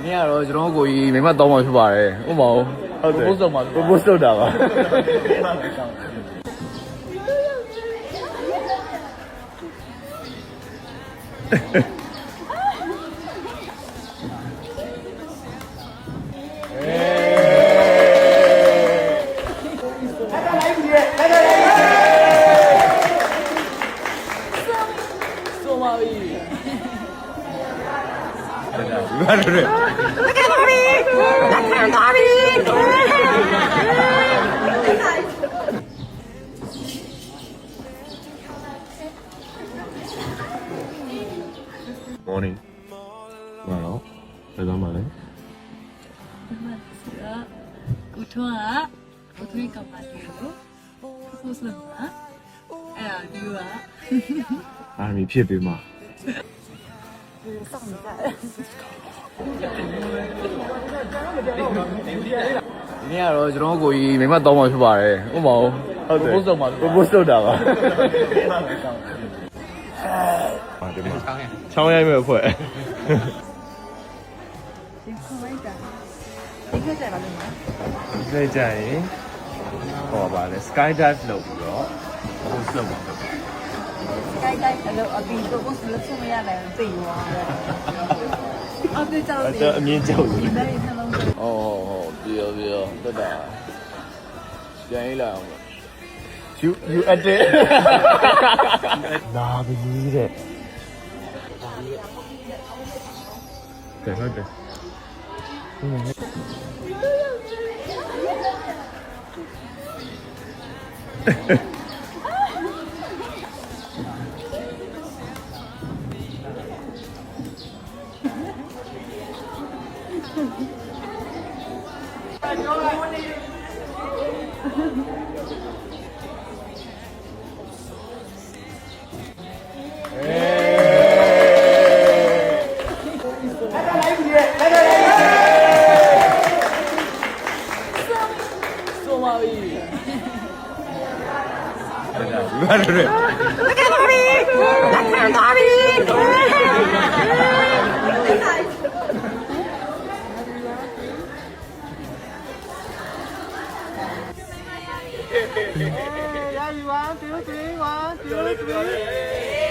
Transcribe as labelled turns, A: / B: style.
A: 你看咯，这种过于没嘛倒嘛去吧嘞，我冇，不收嘛，不收的吧。
B: Morning มาแล้วไปทำมาเลย
C: ကိုထွန်းကကိုထွန်းကောင်မလေးကိုဖို့ဆုံးတာအဲ့ဒါဒီက
B: အာမီဖြစ်ပြီးမှာ
A: 你看咯，这种过于没嘛倒嘛去吧嘞，我冇，不收嘛，不收的吧。
B: ဒီမှာချောင်းရိုက်မဲ့ဖွဲ့
C: ဒီခွန်လိုက်တာဒီခက်ကြပါလိမ့်မယ်
B: ဒီကြရင်ဟောပါလေ sky dive လုပ်ပြီးတော့ဟိုဆက်ပါမယ်
C: ကိုက်ကိုက်အဲ့လိုအပီကိုကိုစလို့ဆုံးမရနိုင်သိရောအပီကြောက်
B: အဲ့
C: ဒီ
B: တော့အမြင့်ကျုပ်
C: ဒီနေ့နှလုံးသွင်း
A: 哦，对对，对的，便宜了。You at it？
B: လာပြီတဲ့တယ်ဟုတ်တယ်ဘာလို့လဲ
C: 1 2 3 1 2 3